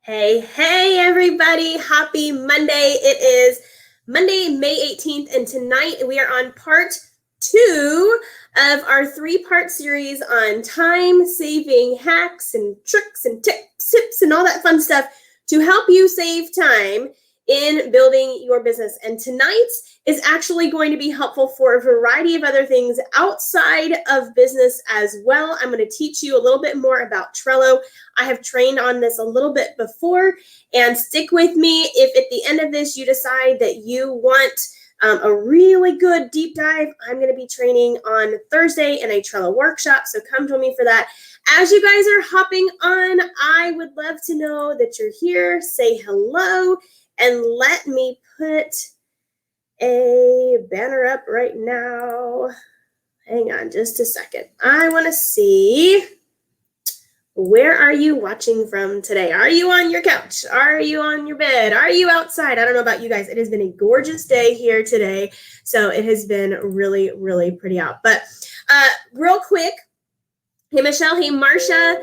Hey, everybody. Happy Monday. It is Monday, May 18th, and tonight we are on part 2 of our 3-part series on time-saving hacks and tricks and tips and all that fun stuff to help you save time in building your business. And tonight's is actually going to be helpful for a variety of other things outside of business as well. I'm going to teach you a little bit more about Trello. I have trained on this a little bit before, and stick with me if at the end of this you decide that you want a really good deep dive. I'm going to be training on Thursday in a Trello workshop, so come join me for that. As you guys are hopping on, I would love to know that you're here. Say hello, and let me put a banner up right now. Hang on just a second. I want to see, where are you watching from today? Are you on your couch? Are you on your bed? Are you outside? I don't know about you guys. It has been a gorgeous day here today. So it has been really, really pretty out. But real quick, hey, Michelle, hey, Marcia,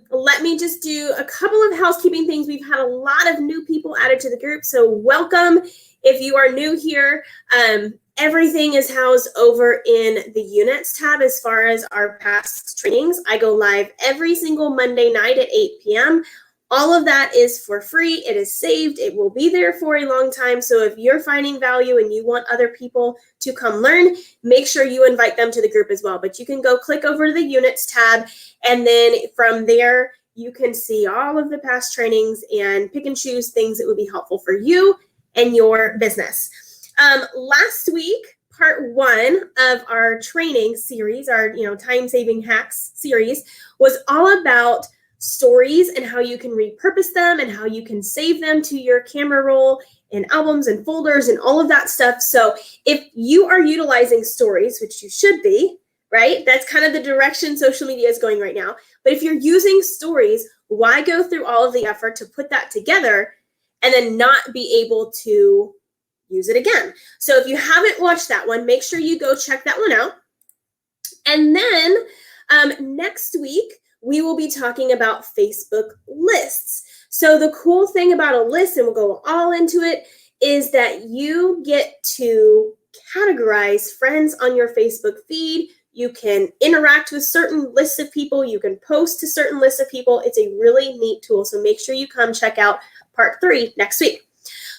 let me just do a couple of housekeeping things. We've had a lot of new people added to the group, so welcome. If you are new here, everything is housed over in the units tab as far as our past trainings. I go live every single Monday night at 8 p.m. All of that is for free. It is saved. It will be there for a long time. So if you're finding value and you want other people to come learn, make sure you invite them to the group as well. But you can go click over to the units tab, and then from there, you can see all of the past trainings and pick and choose things that would be helpful for you and your business. Last week, part 1 of our training series, our time-saving hacks series, was all about stories and how you can repurpose them and how you can save them to your camera roll and albums and folders and all of that stuff. So if you are utilizing stories, which you should be, right? That's kind of the direction social media is going right now. But if you're using stories, why go through all of the effort to put that together and then not be able to use it again? So if you haven't watched that one, make sure you go check that one out. And then next week, we will be talking about Facebook lists. So the cool thing about a list, and we'll go all into it, is that you get to categorize friends on your Facebook feed. You can interact with certain lists of people. You can post to certain lists of people. It's a really neat tool. So make sure you come check out part 3 next week.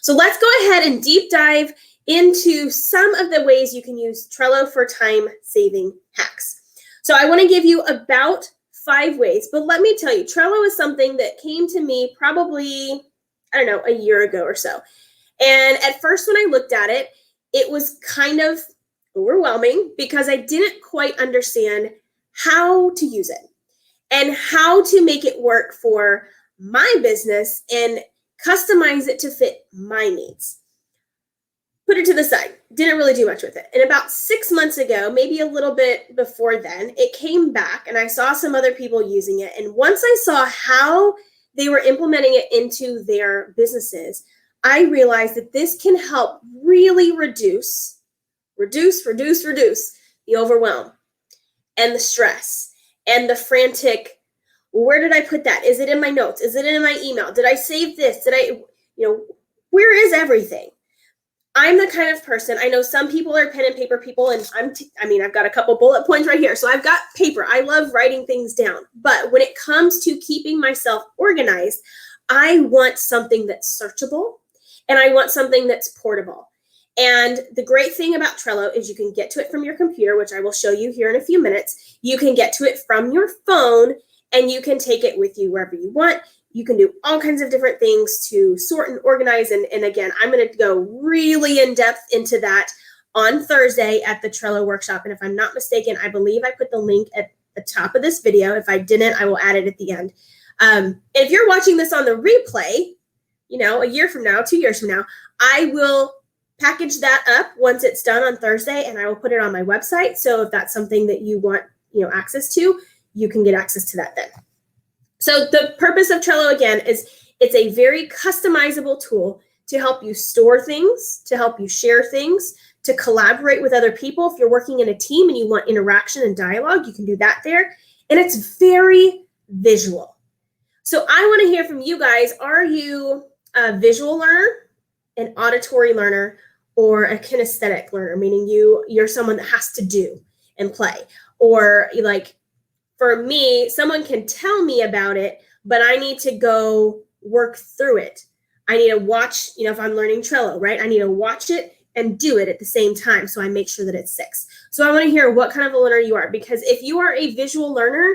So let's go ahead and deep dive into some of the ways you can use Trello for time-saving hacks. So I want to give you about 5 ways, but let me tell you, Trello is something that came to me probably, I don't know, a year ago or so. And at first when I looked at it, it was kind of overwhelming because I didn't quite understand how to use it and how to make it work for my business and customize it to fit my needs. Put it to the side. Didn't really do much with it. And about 6 months ago, maybe a little bit before then, it came back and I saw some other people using it. And once I saw how they were implementing it into their businesses, I realized that this can help really reduce the overwhelm and the stress and the frantic, where did I put that? Is it in my notes? Is it in my email? Did I save this? Did I, where is everything? I'm the kind of person, I know some people are pen and paper people, and I've got a couple bullet points right here. So I've got paper. I love writing things down. But when it comes to keeping myself organized, I want something that's searchable and I want something that's portable. And the great thing about Trello is you can get to it from your computer, which I will show you here in a few minutes. You can get to it from your phone and you can take it with you wherever you want. You can do all kinds of different things to sort and organize. And again, I'm going to go really in depth into that on Thursday at the Trello workshop. And if I'm not mistaken, I believe I put the link at the top of this video. If I didn't, I will add it at the end. If you're watching this on the replay, a year from now, 2 years from now, I will package that up once it's done on Thursday and I will put it on my website. So if that's something that you want, access to, you can get access to that then. So the purpose of Trello, again, is it's a very customizable tool to help you store things, to help you share things, to collaborate with other people. If you're working in a team and you want interaction and dialogue, you can do that there. And it's very visual. So I want to hear from you guys. Are you a visual learner, an auditory learner, or a kinesthetic learner, meaning you're someone that has to do and play? Or like, for me, someone can tell me about it, but I need to go work through it. I need to watch, if I'm learning Trello, right? I need to watch it and do it at the same time so I make sure that it sticks. So I want to hear what kind of a learner you are, because if you are a visual learner,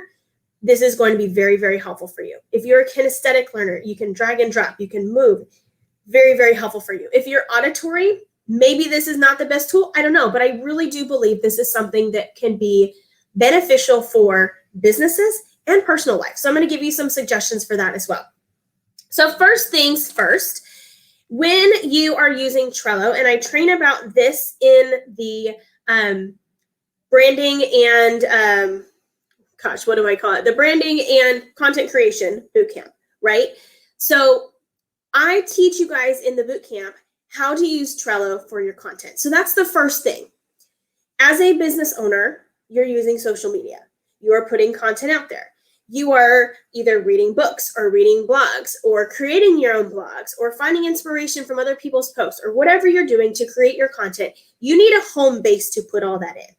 this is going to be very, very helpful for you. If you're a kinesthetic learner, you can drag and drop, you can move. Very, very helpful for you. If you're auditory, maybe this is not the best tool. I don't know, but I really do believe this is something that can be beneficial for businesses and personal life. So I'm going to give you some suggestions for that as well. So first things first, when you are using Trello, and I train about this in the branding and, what do I call it? The branding and content creation bootcamp, right? So I teach you guys in the bootcamp how to use Trello for your content. So that's the first thing. As a business owner, you're using social media. You are putting content out there. You are either reading books or reading blogs or creating your own blogs or finding inspiration from other people's posts or whatever you're doing to create your content. You need a home base to put all that in.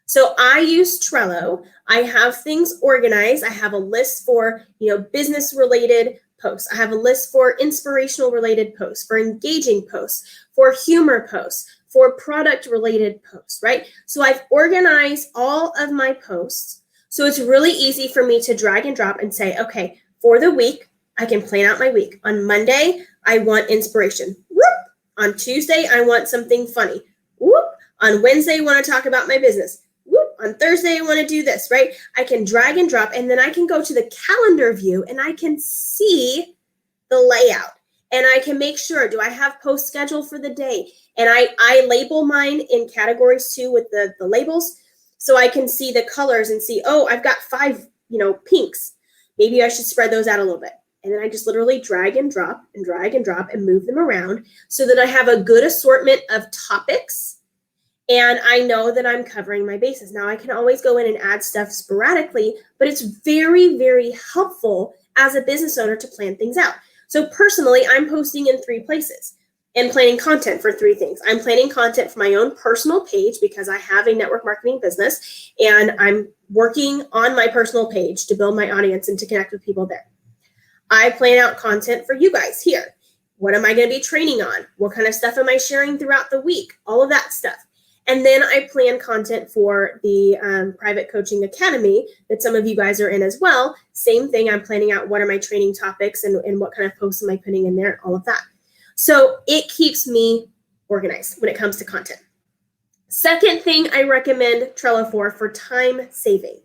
So I use Trello. I have things organized. I have a list for, business related posts. I have a list for inspirational related posts, for engaging posts, for humor posts, for product related posts, right? So I've organized all of my posts. So it's really easy for me to drag and drop and say, okay, for the week, I can plan out my week. On Monday, I want inspiration. Whoop. On Tuesday, I want something funny. Whoop. On Wednesday, I want to talk about my business. Whoop. On Thursday, I want to do this, right? I can drag and drop, and then I can go to the calendar view and I can see the layout. And I can make sure, do I have post schedule for the day? And I label mine in categories too with the labels. So I can see the colors and see, oh, I've got 5, pinks. Maybe I should spread those out a little bit. And then I just literally drag and drop and move them around so that I have a good assortment of topics. And I know that I'm covering my bases. Now I can always go in and add stuff sporadically, but it's very, very helpful as a business owner to plan things out. So personally, I'm posting in 3 places and planning content for 3 things. I'm planning content for my own personal page because I have a network marketing business and I'm working on my personal page to build my audience and to connect with people there. I plan out content for you guys here. What am I going to be training on? What kind of stuff am I sharing throughout the week? All of that stuff. And then I plan content for the Private Coaching Academy that some of you guys are in as well. Same thing, I'm planning out what are my training topics and what kind of posts am I putting in there, all of that. So it keeps me organized when it comes to content. Second thing I recommend Trello for time saving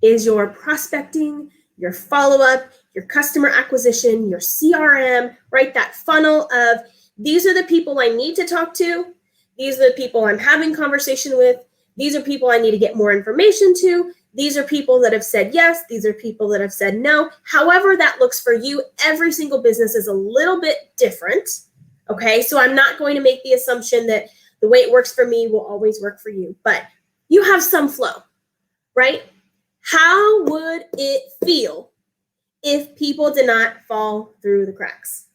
is your prospecting, your follow-up, your customer acquisition, your CRM, right? That funnel of these are the people I need to talk to. These are the people I'm having conversation with. These are people I need to get more information to. These are people that have said yes. These are people that have said no. However that looks for you, every single business is a little bit different, okay? So I'm not going to make the assumption that the way it works for me will always work for you, but you have some flow, right? How would it feel if people did not fall through the cracks?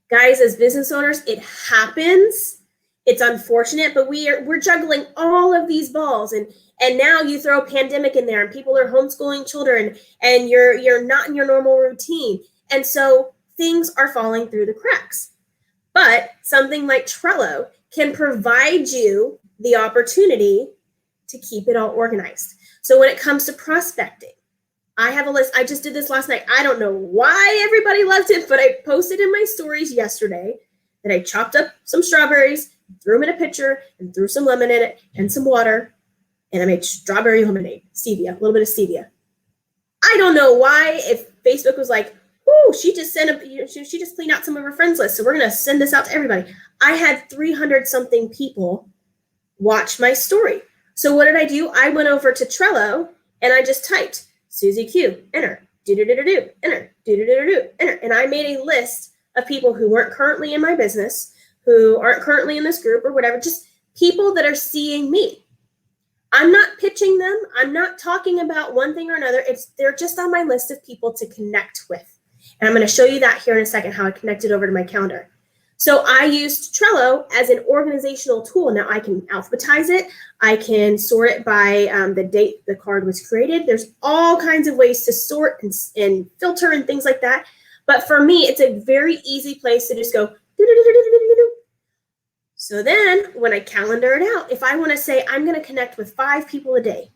Guys, as business owners, it happens. It's unfortunate, but we're juggling all of these balls, and now you throw a pandemic in there, and people are homeschooling children, and you're not in your normal routine, and so things are falling through the cracks. But something like Trello can provide you the opportunity to keep it all organized. So when it comes to prospecting, I have a list. I just did this last night. I don't know why everybody loves it, but I posted in my stories yesterday that I chopped up some strawberries, threw them in a pitcher, and threw some lemon in it and some water, and I made strawberry lemonade, stevia, a little bit of stevia. I don't know why, if Facebook was like, "Whoo, she just she just cleaned out some of her friends list, so we're gonna send this out to everybody." I had 300 something people watch my story. So what did I do? I went over to Trello and I just typed Susie Q, enter, do-do-do-do-do, enter, do-do-do-do-do, enter, and I made a list of people who weren't currently in my business, who aren't currently in this group or whatever, just people that are seeing me. I'm not pitching them. I'm not talking about one thing or another. They're just on my list of people to connect with. And I'm going to show you that here in a second, how I connected over to my calendar. So I used Trello as an organizational tool. Now I can alphabetize it. I can sort it by the date the card was created. There's all kinds of ways to sort and filter and things like that. But for me, it's a very easy place to just go. So then when I calendar it out, if I want to say I'm going to connect with 5 people a day,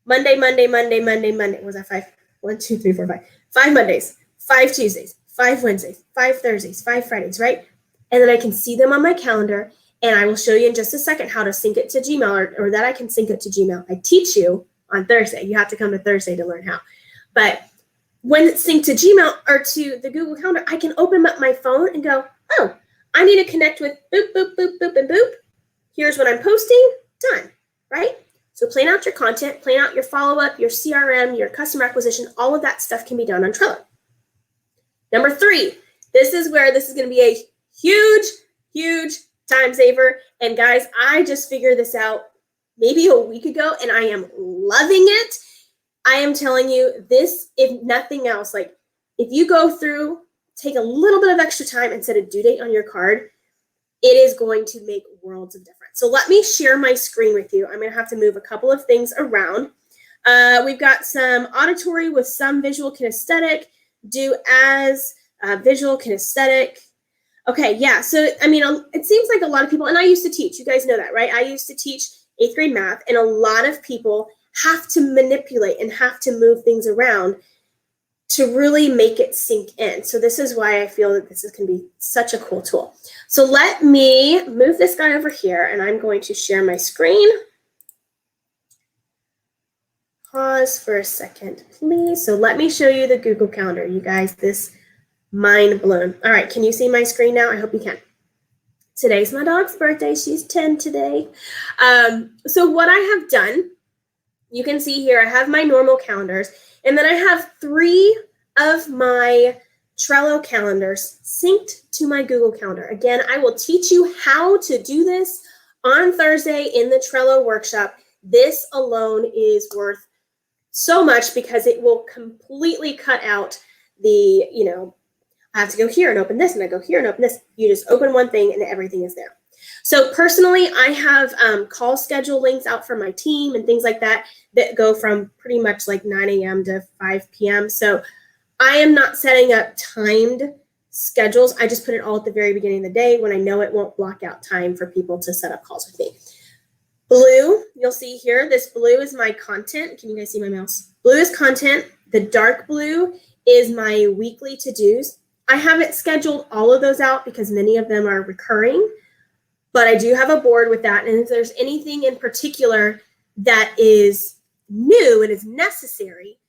Monday, was that 5? 1, 2, 3, 4, 5. 5 Mondays, 5 Tuesdays, 5 Wednesdays, 5 Thursdays, 5 Fridays, right? And then I can see them on my calendar, and I will show you in just a second how to sync it to Gmail, or that I can sync it to Gmail. I teach you on Thursday. You have to come to Thursday to learn how. But when it's synced to Gmail or to the Google Calendar, I can open up my phone and go, oh, I need to connect with boop, boop, boop, boop, and boop. Here's what I'm posting, done, right? So plan out your content, plan out your follow-up, your CRM, your customer acquisition, all of that stuff can be done on Trello. Number 3, this is where this is going to be a huge, huge time saver. And guys, I just figured this out maybe a week ago, and I am loving it. I am telling you this, if nothing else, like if you go through, take a little bit of extra time and set a due date on your card, it is going to make worlds of difference. So let me share my screen with you. I'm going to have to move a couple of things around. We've got some auditory with some visual kinesthetic, do as visual kinesthetic. Okay, yeah, so I mean, it seems like a lot of people, and I used to teach, you guys know that, right? I used to teach 8th grade math, and a lot of people have to manipulate and have to move things around to really make it sink in. So this is why I feel that this can be such a cool tool. So let me move this guy over here, and I'm going to share my screen. Pause for a second, please. So let me show you the Google Calendar, you guys. This mind blown. All right, can you see my screen now? I hope you can. Today's my dog's birthday. She's 10 today. So what I have done, you can see here, I have my normal calendars, and then I have 3 of my Trello calendars synced to my Google Calendar. Again, I will teach you how to do this on Thursday in the Trello workshop. This alone is worth so much because it will completely cut out the, I have to go here and open this, and I go here and open this. You just open one thing and everything is there. So personally, I have call schedule links out for my team and things like that that go from pretty much like 9 a.m. to 5 p.m. So I am not setting up timed schedules. I just put it all at the very beginning of the day when I know it won't block out time for people to set up calls with me. Blue, you'll see here, this blue is my content. Can you guys see my mouse? Blue is content. The dark blue is my weekly to-dos. I haven't scheduled all of those out because many of them are recurring, but I do have a board with that. And if there's anything in particular that is new and is necessary,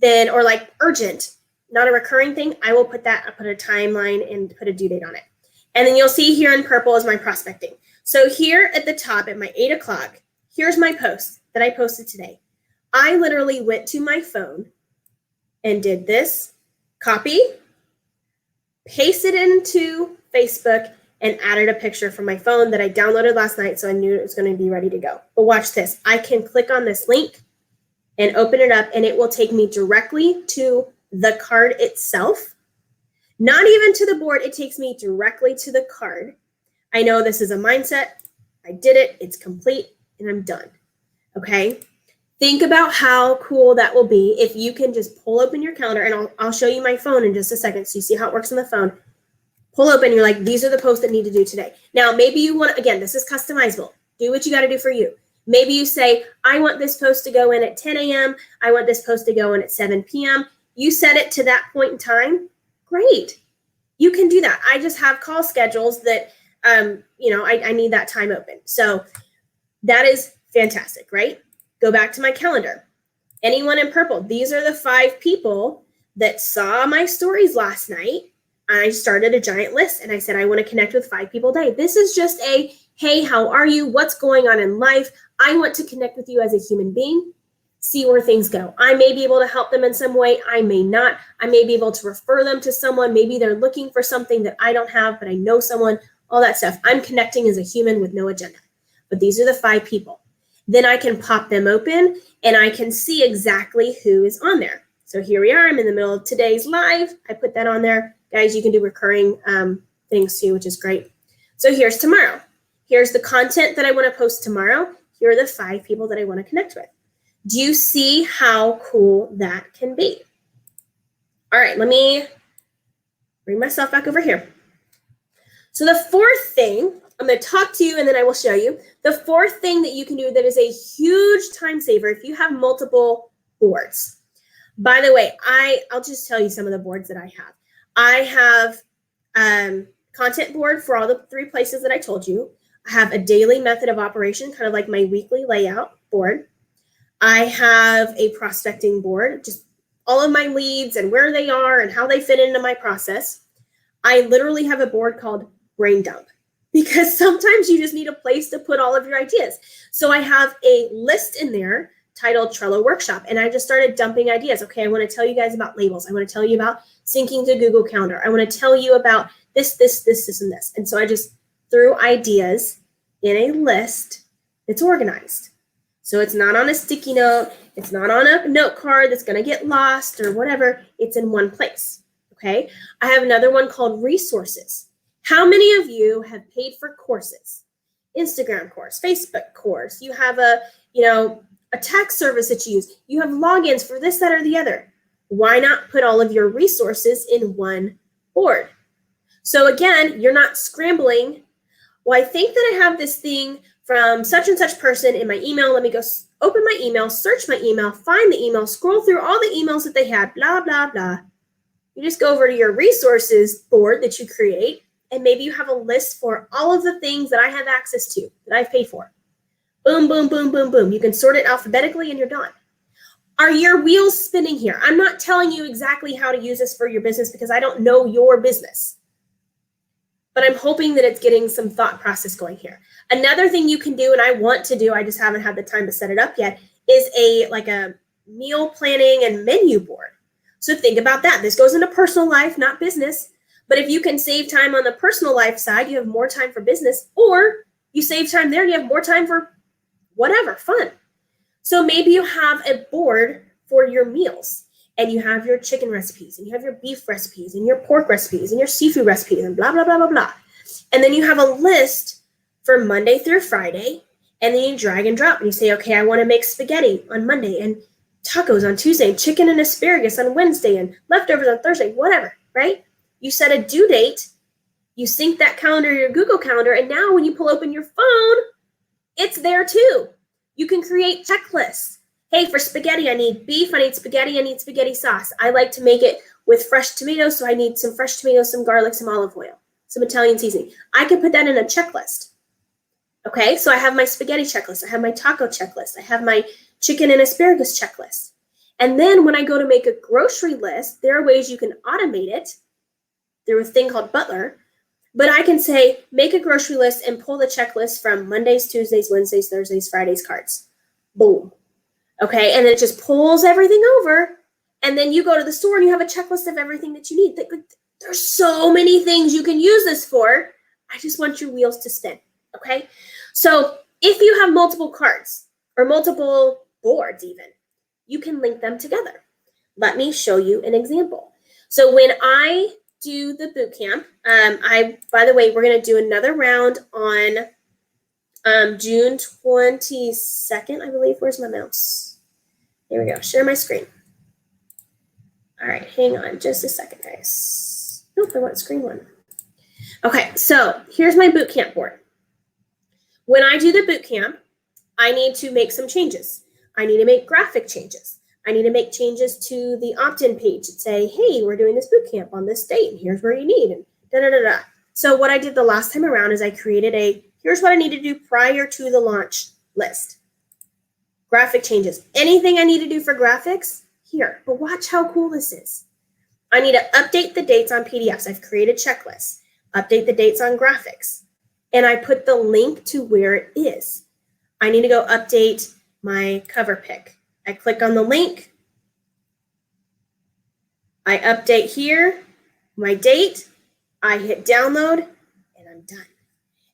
then, or like urgent, not a recurring thing, I will put that, I'll put a timeline and put a due date on it. And then you'll see here in purple is my prospecting. So here at the top at my 8 o'clock, here's my post that I posted today. I literally went to my phone and did this, copy, paste it into Facebook, and added a picture from my phone that I downloaded last night, so I knew it was going to be ready to go. But watch this. I can click on this link and open it up, and it will take me directly to the card itself. Not even to the board. It takes me directly to the card. I know this is a mindset. I did it. It's complete, and I'm done. Okay? Think about how cool that will be if you can just pull open your calendar, and I'll show you my phone in just a second so you see how it works on the phone. Pull open, you're like, these are the posts that need to do today. Now, maybe you want, again, this is customizable. Do what you got to do for you. Maybe you say, I want this post to go in at 10 a.m. I want this post to go in at 7 p.m. You set it to that point in time. Great. You can do that. I just have call schedules that, I need that time open. So that is fantastic, right? Go back to my calendar. Anyone in purple, these are the 5 people that saw my stories last night. I started a giant list and I said, I want to connect with 5 people a day. This is just a, hey, how are you? What's going on in life? I want to connect with you as a human being, see where things go. I may be able to help them in some way. I may not. I may be able to refer them to someone. Maybe they're looking for something that I don't have, but I know someone, all that stuff. I'm connecting as a human with no agenda. But these are the 5 people. Then I can pop them open and I can see exactly who is on there. So here we are. I'm in the middle of today's live. I put that on there. Guys, you can do recurring things too, which is great. So here's tomorrow. Here's the content that I want to post tomorrow. Here are the 5 people that I want to connect with. Do you see how cool that can be? All right, let me bring myself back over here. So the 4th thing, I'm going to talk to you and then I will show you. The 4th thing that you can do that is a huge time saver if you have multiple boards. By the way, I'll just tell you some of the boards that I have. I have content board for all the 3 places that I told you. I have a daily method of operation, kind of like my weekly layout board. I have a prospecting board, just all of my leads and where they are and how they fit into my process. I literally have a board called Brain Dump because sometimes you just need a place to put all of your ideas. So I have a list in there titled Trello Workshop, and I just started dumping ideas. Okay, I want to tell you guys about labels. I want to tell you about syncing to Google Calendar. I want to tell you about this, and this. And so I just threw ideas in a list that's organized. So it's not on a sticky note. It's not on a note card that's going to get lost or whatever. It's in one place. Okay. I have another one called resources. How many of you have paid for courses? Instagram course, Facebook course. You have a tax service that you use. You have logins for this, that, or the other. Why not put all of your resources in one board? So again, you're not scrambling. Well, I think that I have this thing from such and such person in my email. Let me go open my email, search my email, find the email, scroll through all the emails that they had, blah, blah, blah. You just go over to your resources board that you create, and maybe you have a list for all of the things that I have access to, that I've paid for. Boom, boom, boom, boom, boom. You can sort it alphabetically and you're done. Are your wheels spinning here? I'm not telling you exactly how to use this for your business because I don't know your business. But I'm hoping that it's getting some thought process going here. Another thing you can do, and I want to do, I just haven't had the time to set it up yet, is a meal planning and menu board. So think about that. This goes into personal life, not business. But if you can save time on the personal life side, you have more time for business, or you save time there and you have more time for whatever, fun. So maybe you have a board for your meals and you have your chicken recipes and you have your beef recipes and your pork recipes and your seafood recipes and blah, blah, blah, blah, blah. And then you have a list for Monday through Friday, and then you drag and drop and you say, okay, I want to make spaghetti on Monday and tacos on Tuesday and chicken and asparagus on Wednesday and leftovers on Thursday, whatever, right? You set a due date, you sync that calendar to your Google Calendar, and now when you pull open your phone, it's there too. You can create checklists. Hey, for spaghetti, I need beef, I need spaghetti sauce. I like to make it with fresh tomatoes, so I need some fresh tomatoes, some garlic, some olive oil, some Italian seasoning. I can put that in a checklist. Okay, so I have my spaghetti checklist, I have my taco checklist, I have my chicken and asparagus checklist. And then when I go to make a grocery list, there are ways you can automate it through a thing called Butler. But I can say, make a grocery list and pull the checklist from Mondays, Tuesdays, Wednesdays, Thursdays, Fridays cards. Boom. Okay, and then it just pulls everything over. And then you go to the store and you have a checklist of everything that you need. There's so many things you can use this for. I just want your wheels to spin. Okay, so if you have multiple cards or multiple boards even, you can link them together. Let me show you an example. So when I do the boot camp, by the way, we're going to do another round on June 22nd, I believe. Where's my mouse? Here we go. Share my screen. All right, hang on just a second, guys. Nope, I want screen one. Okay, so here's my boot camp board. When I do the boot camp, I need to make some changes. I need to make graphic changes. I need to make changes to the opt-in page and say, hey, we're doing this boot camp on this date, and here's where you need, and da-da-da-da. So what I did the last time around is I created here's what I need to do prior to the launch list. Graphic changes. Anything I need to do for graphics, here. But watch how cool this is. I need to update the dates on PDFs. I've created checklists. Update the dates on graphics. And I put the link to where it is. I need to go update my cover pick. I click on the link. I update here, my date. I hit download, and I'm done.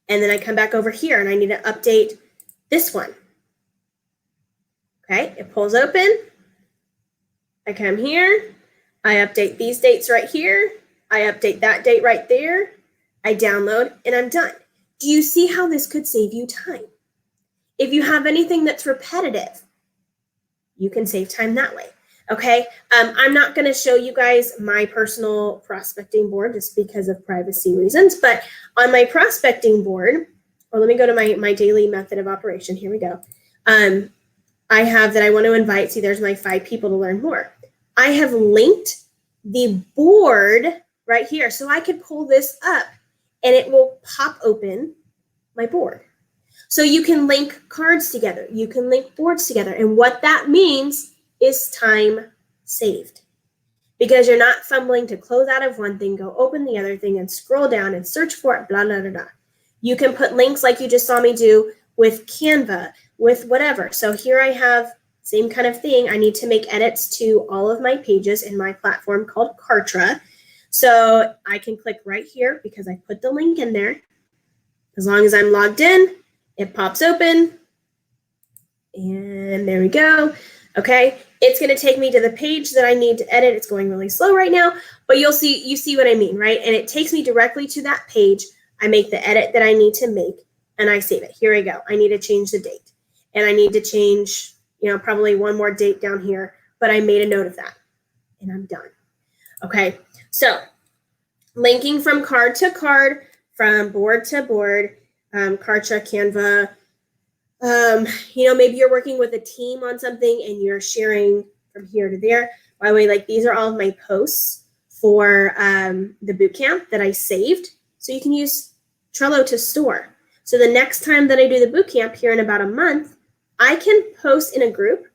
And then I come back over here, and I need to update this one. Okay, it pulls open. I come here. I update these dates right here. I update that date right there. I download and I'm done. Do you see how this could save you time? If you have anything that's repetitive, you can save time that way. Okay, I'm not going to show you guys my personal prospecting board just because of privacy reasons, but on my prospecting board, or let me go to my daily method of operation. Here we go. I have that I want to invite. See, there's my 5 people to learn more. I have linked the board right here. So I could pull this up and it will pop open my board. So you can link cards together. You can link boards together. And what that means is time saved. Because you're not fumbling to close out of one thing, go open the other thing and scroll down and search for it, blah, blah, blah, blah. You can put links like you just saw me do with Canva, with whatever. So here I have same kind of thing. I need to make edits to all of my pages in my platform called Kartra. So I can click right here because I put the link in there. As long as I'm logged in, it pops open. And there we go. Okay, it's going to take me to the page that I need to edit. It's going really slow right now, but you see what I mean, right? And it takes me directly to that page. I make the edit that I need to make and I save it. Here we go. I need to change the date and I need to change, probably one more date down here, but I made a note of that and I'm done. Okay, so linking from card to card, from board to board, Kartra, Canva. Maybe you're working with a team on something and you're sharing from here to there. By the way, like these are all of my posts for the bootcamp that I saved. So you can use Trello to store. So the next time that I do the bootcamp here in about a month, I can post in a group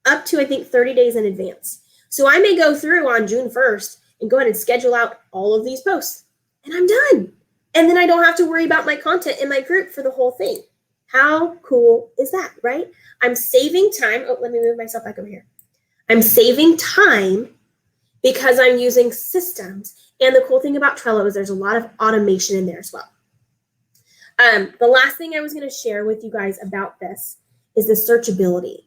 up to, I think, 30 days in advance. So I may go through on June 1st and go ahead and schedule out all of these posts and I'm done. And then I don't have to worry about my content in my group for the whole thing. How cool is that, right? I'm saving time. Oh, let me move myself back over here. I'm saving time because I'm using systems. And the cool thing about Trello is there's a lot of automation in there as well. The last thing I was going to share with you guys about this is the searchability.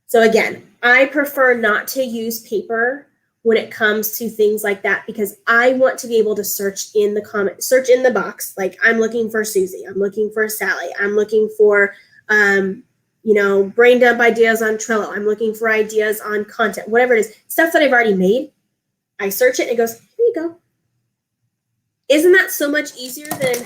So again, I prefer not to use paper when it comes to things like that because I want to be able to search in the box. Like I'm looking for Susie, I'm looking for Sally, I'm looking for, brain dump ideas on Trello. I'm looking for ideas on content, whatever it is, stuff that I've already made. I search it and it goes, here you go. Isn't that so much easier than,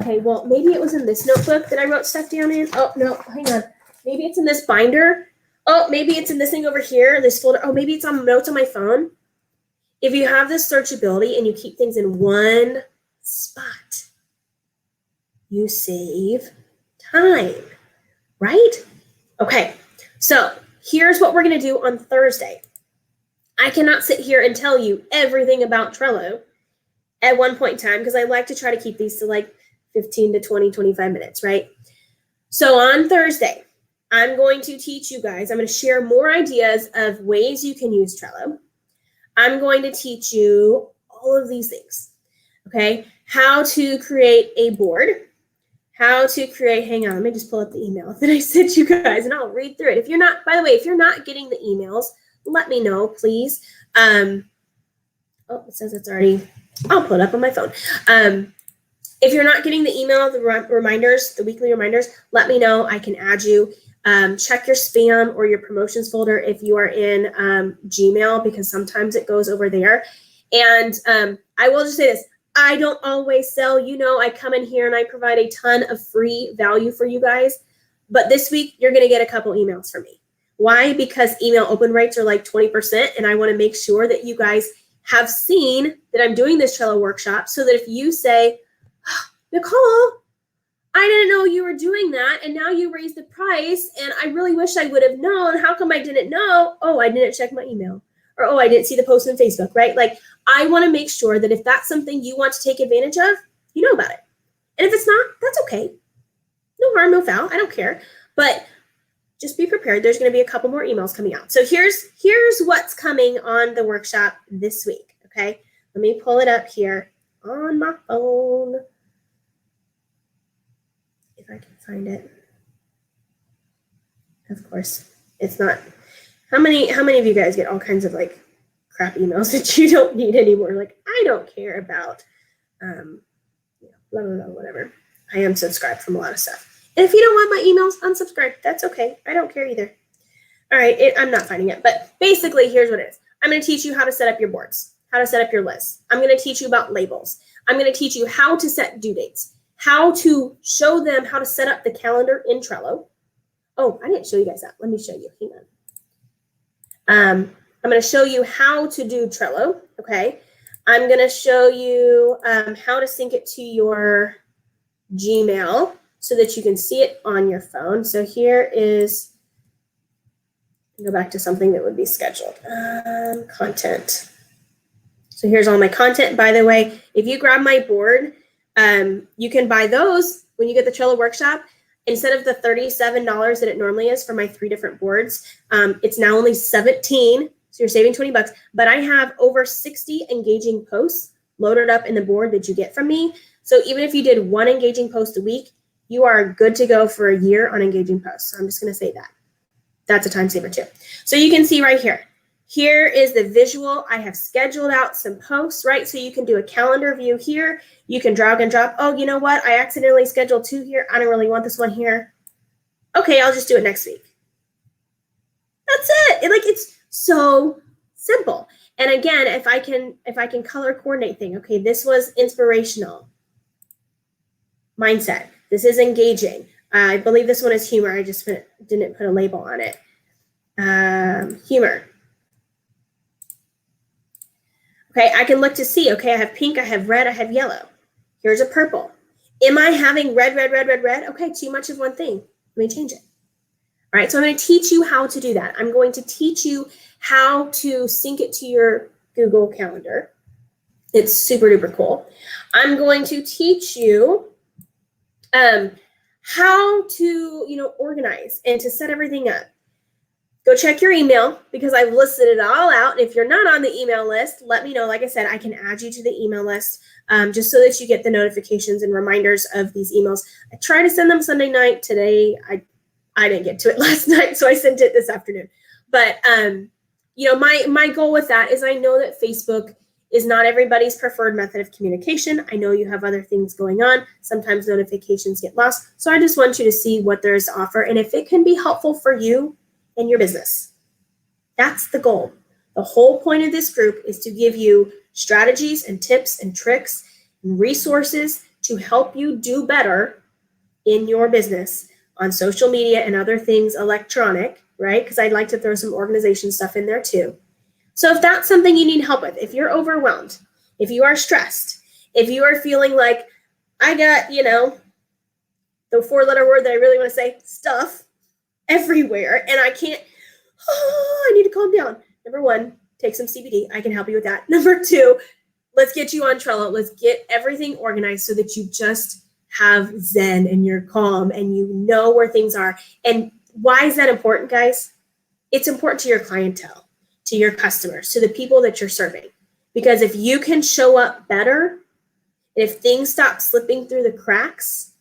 okay, well, maybe it was in this notebook that I wrote stuff down in. Oh, no, hang on. Maybe it's in this binder. Oh, maybe it's in this thing over here, this folder. Oh, maybe it's on notes on my phone. If you have this searchability and you keep things in one spot, you save time, right? Okay, so here's what we're going to do on Thursday. I cannot sit here and tell you everything about Trello at one point in time because I like to try to keep these to like 15 to 20, 25 minutes, right? So on Thursday, I'm going to teach you guys, I'm going to share more ideas of ways you can use Trello. I'm going to teach you all of these things, okay? How to create a board, how to create, hang on, let me just pull up the email that I sent you guys and I'll read through it. If you're not, by the way, if you're not getting the emails, let me know, please. Oh, it says it's already, I'll pull it up on my phone. If you're not getting the email, the reminders, the weekly reminders, let me know. I can add you. Check your spam or your promotions folder if you are in Gmail because sometimes it goes over there. And I will just say this. I don't always sell. I come in here and I provide a ton of free value for you guys. But this week, you're going to get a couple emails from me. Why? Because email open rates are like 20%. And I want to make sure that you guys have seen that I'm doing this Trello workshop so that if you say, Nicole, I didn't know you were doing that, and now you raised the price, and I really wish I would have known. How come I didn't know? Oh, I didn't check my email. Or, oh, I didn't see the post on Facebook, right? Like, I want to make sure that if that's something you want to take advantage of, you know about it. And if it's not, that's okay. No harm, no foul. I don't care. But just be prepared. There's going to be a couple more emails coming out. So here's what's coming on the workshop this week, okay? Let me pull it up here on my phone. If I can find it. Of course, it's not. How many of you guys get all kinds of like crap emails that you don't need anymore? Like, I don't care about, blah, blah, blah, whatever. I am subscribed from a lot of stuff. And if you don't want my emails, unsubscribe. That's okay. I don't care either. All right, I'm not finding it, but basically here's what it is. I'm going to teach you how to set up your boards, how to set up your lists. I'm going to teach you about labels. I'm going to teach you how to set due dates, how to show them how to set up the calendar in Trello. Oh, I didn't show you guys that. Let me show you. Hang on. I'm going to show you how to do Trello, okay? I'm going to show you how to sync it to your Gmail so that you can see it on your phone. So here is, go back to something that would be scheduled. Content. So here's all my content. By the way, if you grab my board, you can buy those when you get the Trello workshop. Instead of the $37 that it normally is for my 3 different boards, it's now only $17. So you're saving $20. But I have over 60 engaging posts loaded up in the board that you get from me. So even if you did 1 engaging post a week, you are good to go for a year on engaging posts. So I'm just going to say that. That's a time saver too. So you can see right here. Here is the visual. I have scheduled out some posts, right? So you can do a calendar view here. You can drag and drop. Oh, you know what? I accidentally scheduled 2 here. I don't really want this one here. Okay, I'll just do it next week. That's it. It's so simple. And again, if I can color coordinate thing. Okay, this was inspirational. Mindset. This is engaging. I believe this one is humor. I just didn't put a label on it. Humor. Okay, I can look to see, okay, I have pink, I have red, I have yellow. Here's a purple. Am I having red, red, red, red, red? Okay, too much of one thing. Let me change it. All right, so I'm going to teach you how to do that. I'm going to teach you how to sync it to your Google Calendar. It's super duper cool. I'm going to teach you how to, organize and to set everything up. Go check your email because I've listed it all out. If you're not on the email list, let me know. Like I said, I can add you to the email list just so that you get the notifications and reminders of these emails. I try to send them Sunday night. Today, I didn't get to it last night, so I sent it this afternoon. But, my goal with that is I know that Facebook is not everybody's preferred method of communication. I know you have other things going on. Sometimes notifications get lost. So I just want you to see what there is to offer. And if it can be helpful for you, in your business. That's the goal. The whole point of this group is to give you strategies and tips and tricks and resources to help you do better in your business on social media and other things electronic, right? Because I'd like to throw some organization stuff in there too. So if that's something you need help with, if you're overwhelmed, if you are stressed, if you are feeling like I got, the 4-letter word that I really want to say, stuff, everywhere, and I can't, I need to calm down. Number 1, take some CBD. I can help you with that. Number 2, let's get you on Trello. Let's get everything organized so that you just have zen and you're calm and you know where things are. And why is that important, guys? It's important to your clientele, to your customers, to the people that you're serving. Because if you can show up better, and if things stop slipping through the cracks,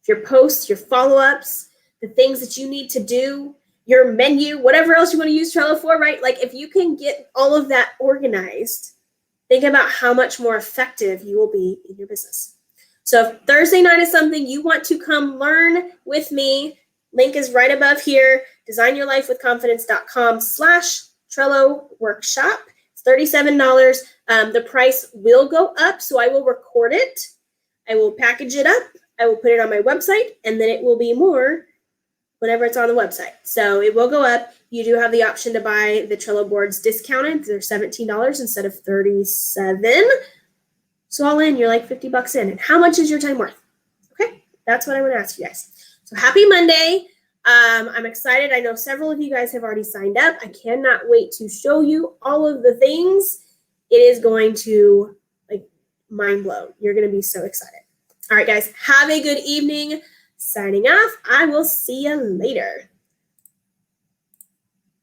if your posts, your follow-ups, the things that you need to do, your menu, whatever else you want to use Trello for, right? Like if you can get all of that organized, think about how much more effective you will be in your business. So if Thursday night is something you want to come learn with me, link is right above here, designyourlifewithconfidence.com/Trello workshop. It's $37. The price will go up, so I will record it. I will package it up. I will put it on my website, and then it will be more whenever it's on the website. So it will go up. You do have the option to buy the Trello boards discounted. They're $17 instead of $37. So all in, you're like $50 in. And how much is your time worth? Okay, that's what I want to ask you guys. So happy Monday. I'm excited. I know several of you guys have already signed up. I cannot wait to show you all of the things. It is going to mind blow. You're going to be so excited. All right, guys, have a good evening. Signing off. I will see you later.